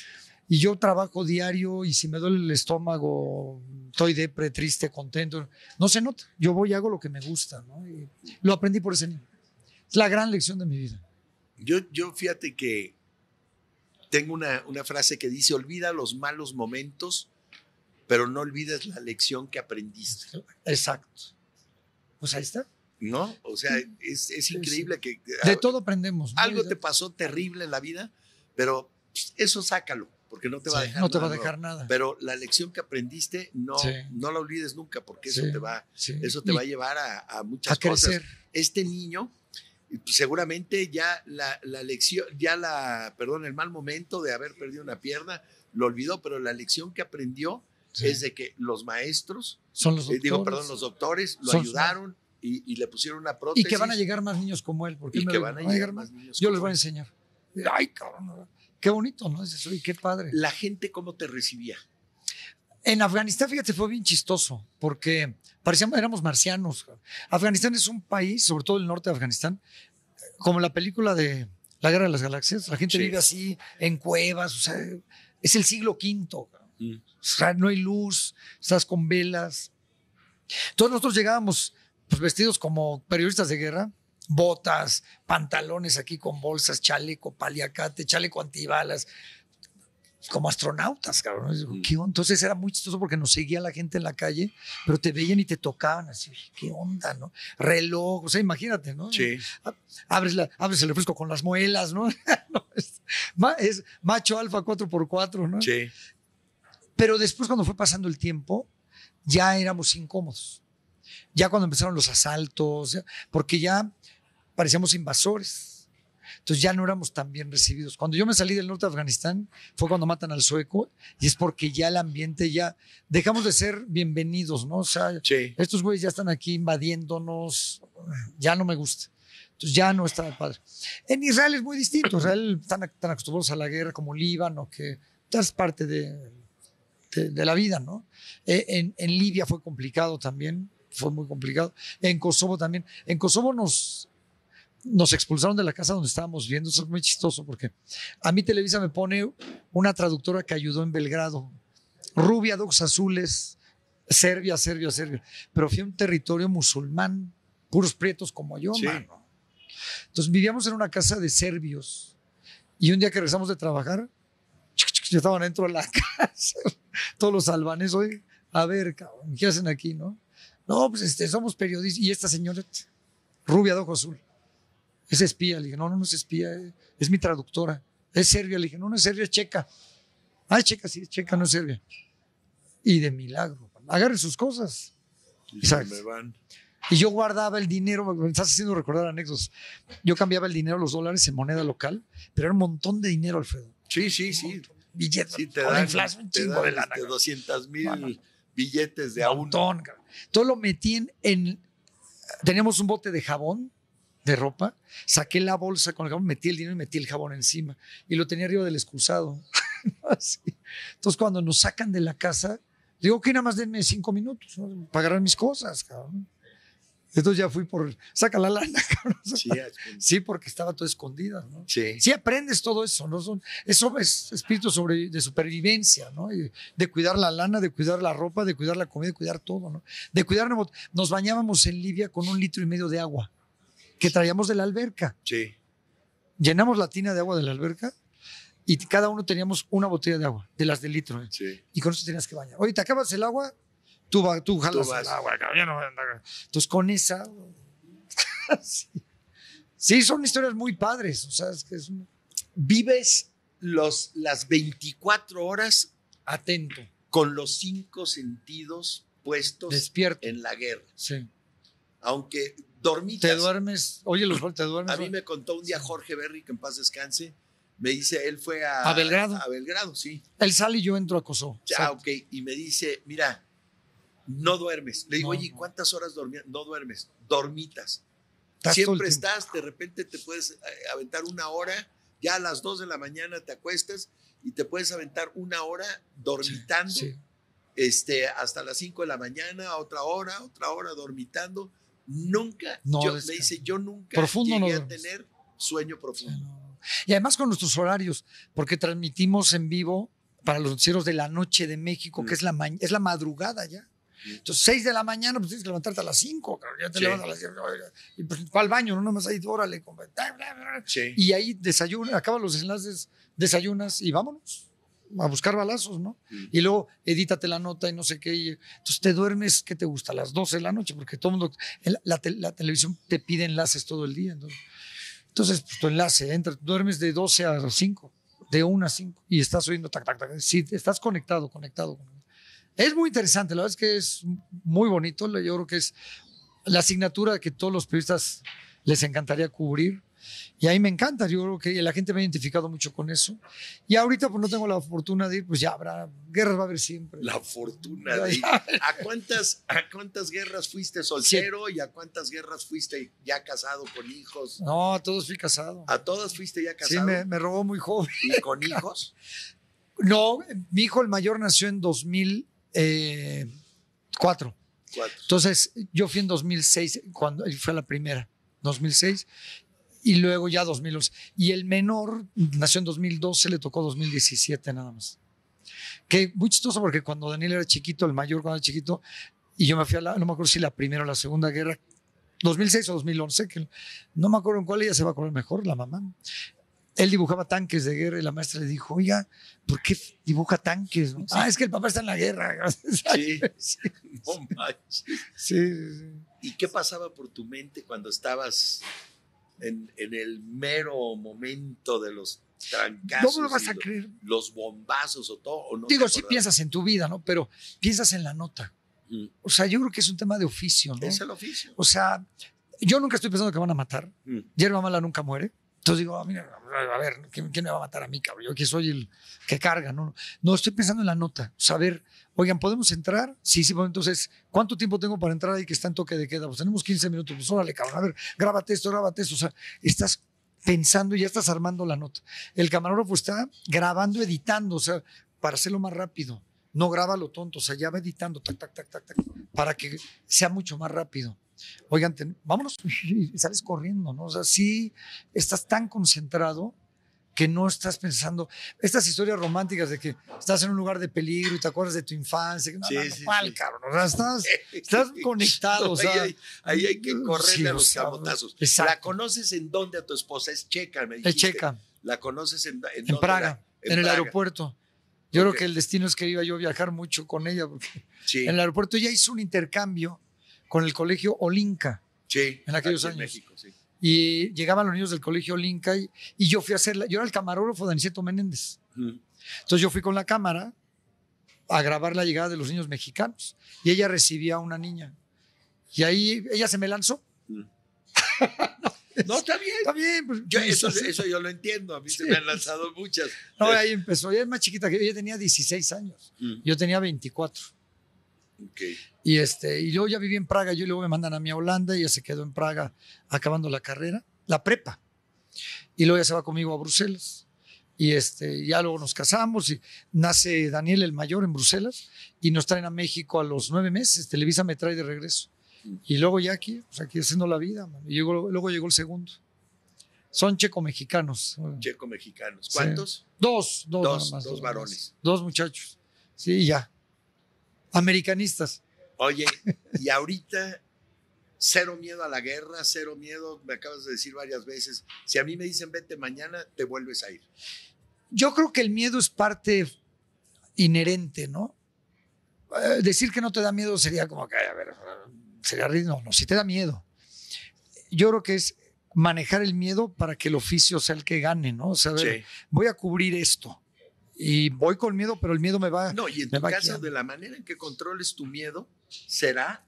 yo trabajo diario y si me duele el estómago, estoy depre, triste, contento, no se nota. Yo voy y hago lo que me gusta, ¿no? Y lo aprendí por ese niño. Es la gran lección de mi vida. Yo fíjate que tengo una frase que dice, olvida los malos momentos, pero no olvides la lección que aprendiste. Exacto. Pues ahí está. ¿No? O sea, es increíble que... De todo aprendemos, ¿no? Algo te pasó terrible en la vida, pero eso sácalo, porque no te va a dejar nada. No te va a dejar nada. Pero la lección que aprendiste, no la olvides nunca, porque eso te va a llevar a muchas cosas. Crecer. Este niño, seguramente ya la lección, el mal momento de haber perdido una pierna, lo olvidó, pero la lección que aprendió es de que los maestros, son los doctores, los doctores lo ayudaron y le pusieron una prótesis. Y que van a llegar más niños como él. Porque van a llegar más niños Yo les voy a enseñar. Ay, cabrón, qué bonito, ¿no? Y qué padre. ¿La gente cómo te recibía? En Afganistán, fíjate, fue bien chistoso, porque éramos marcianos. Afganistán es un país, sobre todo el norte de Afganistán, como la película de La Guerra de las Galaxias. La gente vive así, en cuevas, o sea, es el siglo V. O sea, no hay luz, estás con velas. Todos nosotros llegábamos pues, vestidos como periodistas de guerra, botas, pantalones aquí con bolsas, chaleco, paliacate, chaleco antibalas. como astronautas, cabrón. ¿Qué onda? Entonces era muy chistoso porque nos seguía la gente en la calle, pero te veían y te tocaban así. ¿Qué onda, no? Reloj, o sea, imagínate, ¿no? Sí. Abres el refresco con las muelas, ¿no? No, es macho alfa 4x4, ¿no? Sí. Pero después, cuando fue pasando el tiempo, ya éramos incómodos. Ya cuando empezaron los asaltos, porque ya parecíamos invasores. Entonces ya no éramos tan bien recibidos. Cuando yo me salí del norte de Afganistán fue cuando matan al sueco, y es porque ya el ambiente, ya dejamos de ser bienvenidos, ¿no? O sea, Sí. estos güeyes ya están aquí invadiéndonos, ya no me gusta. Entonces ya no está padre. En Israel es muy distinto. Israel están acostumbrados a la guerra, como Líbano, que es parte de la vida, ¿no? En Libia fue complicado también, fue muy complicado. En Kosovo también. En Kosovo nos expulsaron de la casa donde estábamos viendo. Eso es muy chistoso porque a mí Televisa me pone una traductora que ayudó en Belgrado. Rubia, de ojos azules, Serbia. Pero fui a un territorio musulmán, puros prietos como yo, Sí. mano. Entonces vivíamos en una casa de serbios y un día que regresamos de trabajar, ya estaban dentro de la casa. Todos los albaneses, oye, a ver, cabrón, ¿qué hacen aquí, no? No, pues somos periodistas. Y esta señora, rubia de ojo azul, es espía. Le dije, no es espía, es mi traductora. Es serbia. Le dije, no es serbia, es checa. Ah, es checa, sí, es checa, no es serbia. Y de milagro, agarre sus cosas. Y ¿Sabes? me van. Y yo guardaba el dinero, me estás haciendo recordar anécdotas. Yo cambiaba el dinero, los dólares, en moneda local, pero era un montón de dinero, Alfredo. Sí. Billetes, Sí, te con la dan, inflación, un te chingo dan de lana. 200,000 billetes de a uno. Montón, cabrón. Todo lo metí teníamos un bote de jabón, de ropa, saqué la bolsa con el jabón, metí el dinero y metí el jabón encima. Y lo tenía arriba del excusado. Así. Entonces, cuando nos sacan de la casa, digo que nada más denme 5 minutos, ¿no? Para agarrar mis cosas, cabrón. Entonces ya fui saca la lana, cabrón. Sí, porque estaba todo escondida, ¿no? Sí. Sí aprendes todo eso, ¿no? Eso es espíritu de supervivencia, ¿no? Y de cuidar la lana, de cuidar la ropa, de cuidar la comida, de cuidar todo, ¿no? De cuidarnos. Nos bañábamos en Libia con 1,5 litros de agua que traíamos de la alberca. Sí. Llenamos la tina de agua de la alberca y cada uno teníamos una botella de agua, de las de litro, ¿eh? Sí. Y con eso tenías que bañar. Oye, ¿te acabas el agua? Tú jalas vas. el agua, cabrón, ya no voy a andar. Entonces, con esa... Sí, son historias muy padres. O sea, es que Vives las 24 horas atento, con los 5 sentidos puestos despierto. en la guerra. Sí. Aunque dormitas. Te duermes. Oye, te duermes. A mí me contó un día Jorge Berry, que en paz descanse, me dice, él fue a Belgrado. A Belgrado, sí. Él sale y yo entro a Kosovo. Ya, ok. Y me dice, mira, no duermes. Le digo, No, oye, no. ¿cuántas horas dormías? No duermes, dormitas. Estás todo el Siempre tiempo. estás, de repente te puedes aventar 1 hora, ya a las 2 de la mañana te acuestas y te puedes aventar 1 hora dormitando, Sí. hasta las 5 de la mañana, otra hora dormitando. Nunca, No, me dice, yo nunca Profundo no llegué a duermes. tener sueño profundo. No. Y además con nuestros horarios, porque transmitimos en vivo para los noticieros de la noche de México, que es la madrugada ya. Entonces, 6 de la mañana, pues tienes que levantarte a las 5, cabrón, ya te Sí. levantas a las 10, y pues va al baño, no nomás ahí, órale, Sí. y ahí desayunas, acaban los enlaces, desayunas y vámonos a buscar balazos, ¿no? Y luego edítate la nota y no sé qué. Entonces te duermes, ¿qué te gusta? A las 12 de la noche, porque todo el mundo, la televisión te pide enlaces todo el día. Entonces pues, tu enlace, duermes de 12 a 5, de 1 a 5, y estás oyendo tac, tac, tac. Sí, estás conectado. Es muy interesante, la verdad es que es muy bonito. Yo creo que es la asignatura que todos los periodistas les encantaría cubrir. Y a mí me encanta, yo creo que la gente me ha identificado mucho con eso. Y ahorita pues no tengo la fortuna de ir, pues ya habrá, guerras va a haber siempre. La fortuna de ir. ¿A cuántas guerras fuiste soltero y a cuántas guerras fuiste ya casado con hijos? No, a todos fui casado. ¿A todas fuiste ya Sí, casado? me robó muy joven. ¿Y con hijos? No, mi hijo el mayor nació en 2004. 4. Entonces yo fui en 2006, cuando fue la primera, 2006. Y luego ya 2011. Y el menor nació en 2012, le tocó 2017 nada más. Que muy chistoso porque cuando Daniel era chiquito, el mayor cuando era chiquito, y yo me fui no me acuerdo si la primera o la segunda guerra, 2006 o 2011, que no me acuerdo en cuál, ella se va a acordar mejor, la mamá. Él dibujaba tanques de guerra y la maestra le dijo, oiga, ¿por qué dibuja tanques? ¿No? Sí. Es que el papá está en la guerra. Sí, Sí. No manches. Sí. ¿Y qué pasaba por tu mente cuando estabas en el mero momento de los trancazos? No me lo vas a creer. Los bombazos o todo. ¿O no? Digo, sí piensas en tu vida, ¿no? Pero piensas en la nota. O sea, yo creo que es un tema de oficio, ¿no? Es el oficio. O sea, yo nunca estoy pensando que van a matar. Yerba mala nunca muere. Entonces digo, mira, a ver, ¿quién me va a matar a mí, cabrón? Yo que soy el que carga, ¿no? No, estoy pensando en la nota. Saber, oigan, ¿podemos entrar? Sí, pues entonces, ¿cuánto tiempo tengo para entrar ahí que está en toque de queda? Pues tenemos 15 minutos. Pues órale, cabrón, a ver, grábate esto. O sea, estás pensando y ya estás armando la nota. El camarógrafo está grabando, editando, o sea, para hacerlo más rápido. No graba lo tonto, o sea, ya va editando, tac, tac, tac, tac, tac, para que sea mucho más rápido. Oigan, vámonos, y sales corriendo, ¿no? O sea, sí estás tan concentrado que no estás pensando. Estas historias románticas de que estás en un lugar de peligro y te acuerdas de tu infancia. No, ¿cuál, cabrón? O sea, estás conectado. No, o sea, ahí hay que correr a los camotazos. Exacto. ¿La conoces en dónde a tu esposa? Es checa, me dijiste. Es checa. ¿La conoces en Praga, en el aeropuerto. Yo creo que el destino es que iba yo a viajar mucho con ella, porque en el aeropuerto ella hizo un intercambio con el colegio Olinka en aquellos años. En México, sí. Y llegaban los niños del colegio Olinka y yo fui a hacerla. Yo era el camarógrafo de Aniceto Menéndez. Entonces yo fui con la cámara a grabar la llegada de los niños mexicanos y ella recibía a una niña. Y ahí ella se me lanzó. No, está bien. Está bien. Pues, eso yo lo entiendo. A mí se me han lanzado muchas. No, ahí empezó. Ella es más chiquita que yo. Ella tenía 16 años. Yo tenía 24. Okay. Y yo ya viví en Praga. Yo luego me mandan a mí a Holanda. Ella se quedó en Praga acabando la carrera, la prepa. Y luego ya se va conmigo a Bruselas. Y ya luego nos casamos y nace Daniel el mayor en Bruselas y nos traen a México a los 9 meses. Televisa me trae de regreso. Y luego ya aquí, pues aquí haciendo la vida. Man. Y luego llegó el segundo. Son checo-mexicanos. Checo-mexicanos. ¿Cuántos? Sí. Dos varones. 2 muchachos. Sí, ya. Americanistas. Oye, y ahorita, cero miedo a la guerra, cero miedo, me acabas de decir varias veces. Si a mí me dicen vete mañana, te vuelves a ir. Yo creo que el miedo es parte inherente, ¿no? Decir que no te da miedo sería como que, a ver, sería ridículo. No, si te da miedo. Yo creo que es manejar el miedo para que el oficio sea el que gane, ¿no? O sea, a ver, voy a cubrir esto y voy con miedo, pero el miedo me va. No, y en tu caso, de la manera en que controles tu miedo, será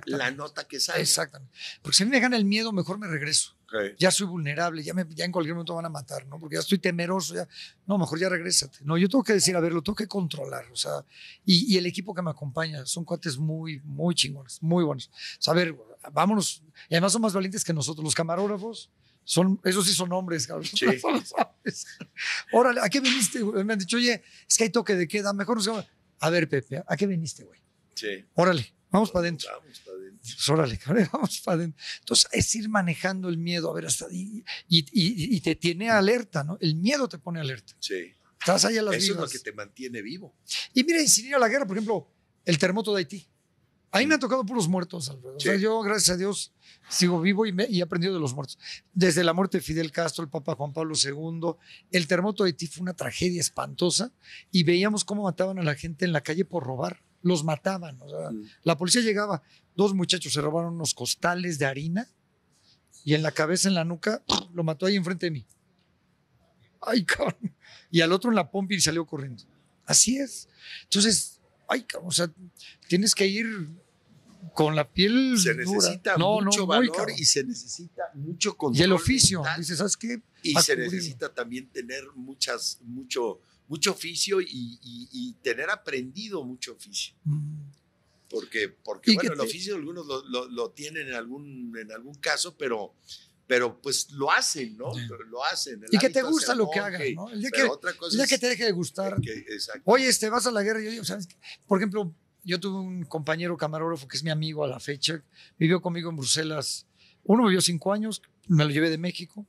la nota que sale. Exactamente. Porque si a mí me gana el miedo, mejor me regreso. Ya soy vulnerable, ya en cualquier momento van a matar, ¿no? Porque ya estoy temeroso, ya. No, mejor ya regrésate. No, yo tengo que decir, a ver, lo tengo que controlar, o sea, y el equipo que me acompaña son cuates muy, muy chingones, muy buenos. O sea, a ver, vámonos. Y además son más valientes que nosotros, los camarógrafos. Esos sí son hombres, cabrón. Sí. Órale, ¿a qué viniste? Me han dicho, oye, es que hay toque de queda, mejor no se. A ver, Pepe, ¿a qué viniste, güey? Sí. Órale, vamos para adentro. Vamos para adentro. Pues órale, cabrón, vamos para adentro. Entonces, es ir manejando el miedo, a ver, hasta ahí. Y te tiene alerta, ¿no? El miedo te pone alerta. Sí. Estás ahí a las vivas. Eso es lo que te mantiene vivo. Y mira, sin ir a la guerra, por ejemplo, el terremoto de Haití. A mí me han tocado puros muertos, Alfredo. O sea, yo, gracias a Dios, sigo vivo y he aprendido de los muertos. Desde la muerte de Fidel Castro, el Papa Juan Pablo II, el terremoto de Haití fue una tragedia espantosa y veíamos cómo mataban a la gente en la calle por robar. Los mataban. O sea, la policía llegaba, 2 muchachos se robaron unos costales de harina y en la cabeza, en la nuca, lo mató ahí enfrente de mí. Ay, cabrón. Y al otro en la pompa y salió corriendo. Así es. Entonces, o sea, tienes que ir con la piel se dura. Necesita mucho valor y se necesita mucho control. Y el oficio, mental. Dices, ¿sabes qué? Y se necesita también tener mucho oficio y tener aprendido mucho oficio. Porque bueno, el oficio algunos lo tienen en algún caso, pero pues lo hacen, ¿no? Sí. Lo hacen. Y que te gusta lo que hagan, ¿no? El día que te deje de gustar. Oye, vas a la guerra. Yo digo, ¿sabes? Por ejemplo, yo tuve un compañero camarógrafo que es mi amigo a la fecha. Vivió conmigo en Bruselas. Uno vivió 5 años, me lo llevé de México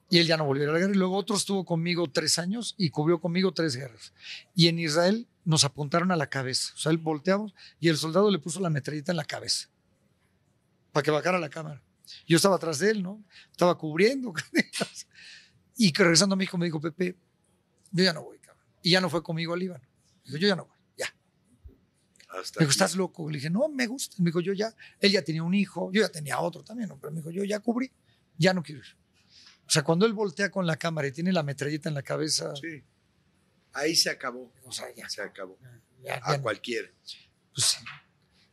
y él ya no volvió a la guerra. Y luego otro estuvo conmigo 3 años y cubrió conmigo 3 guerras. Y en Israel nos apuntaron a la cabeza. O sea, él volteamos y el soldado le puso la metralleta en la cabeza para que bajara la cámara. Yo estaba atrás de él, ¿no? Estaba cubriendo. Y que regresando a México me dijo, Pepe, yo ya no voy, cabrón. Y ya no fue conmigo al Líbano. Digo, yo ya no voy, ya. Me dijo, ¿estás loco? Le dije, no, me gusta. Me dijo, yo ya, él ya tenía un hijo, yo ya tenía otro también, ¿no? Pero me dijo, yo ya cubrí, ya no quiero ir. O sea, cuando él voltea con la cámara y tiene la metralleta en la cabeza. Sí. Ahí se acabó. O sea, ya. Se acabó. Ya a cualquiera. Pues sí.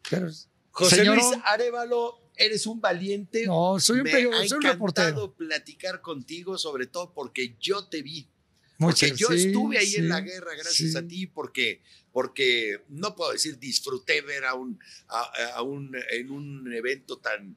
Pero, José señorón, Luis Arévalo, eres un valiente. No, soy un reportero. Me ha encantado platicar contigo, sobre todo porque yo te vi. Porque yo estuve ahí en la guerra gracias a ti, porque no puedo decir disfruté ver en un evento tan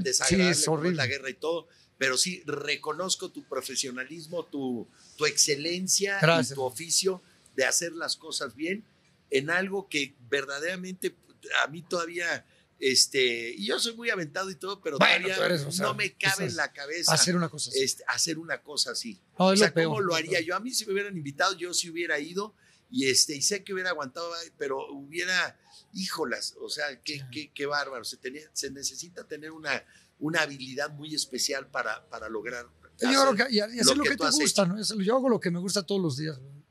desagradable como es la guerra y todo, pero sí reconozco tu profesionalismo, tu excelencia y tu oficio de hacer las cosas bien en algo que verdaderamente a mí todavía, y yo soy muy aventado y todo, pero todavía no me cabe en la cabeza hacer una cosa así. Hacer una cosa así. No, o sea, ¿cómo lo haría yo? A mí si me hubieran invitado, yo sí hubiera ido y sé que hubiera aguantado, pero hubiera, híjolas, o sea, qué bárbaro. Se necesita tener una habilidad muy especial para lograr. Yo creo que y hacer lo que te gusta, ¿no? Yo hago lo que me gusta todos los días, ¿no?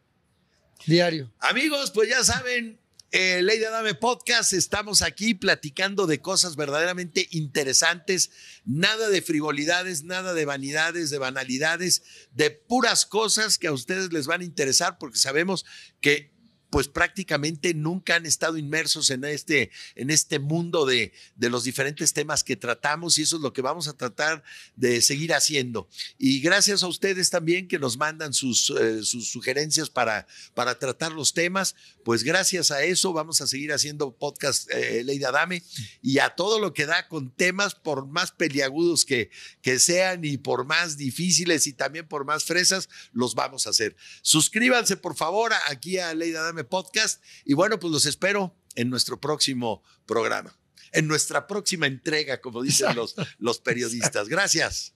Diario. Amigos, pues ya saben, Ley de Adame Podcast, estamos aquí platicando de cosas verdaderamente interesantes, nada de frivolidades, nada de vanidades, de banalidades, de puras cosas que a ustedes les van a interesar porque sabemos que pues prácticamente nunca han estado inmersos en este mundo de los diferentes temas que tratamos y eso es lo que vamos a tratar de seguir haciendo. Y gracias a ustedes también que nos mandan sus sugerencias para tratar los temas, pues gracias a eso vamos a seguir haciendo podcast Ley de Adame y a todo lo que da con temas por más peliagudos que sean y por más difíciles y también por más fresas, los vamos a hacer. Suscríbanse por favor aquí a Ley de Adame Podcast y bueno, pues los espero en nuestro próximo programa, en nuestra próxima entrega, como dicen los periodistas. Gracias.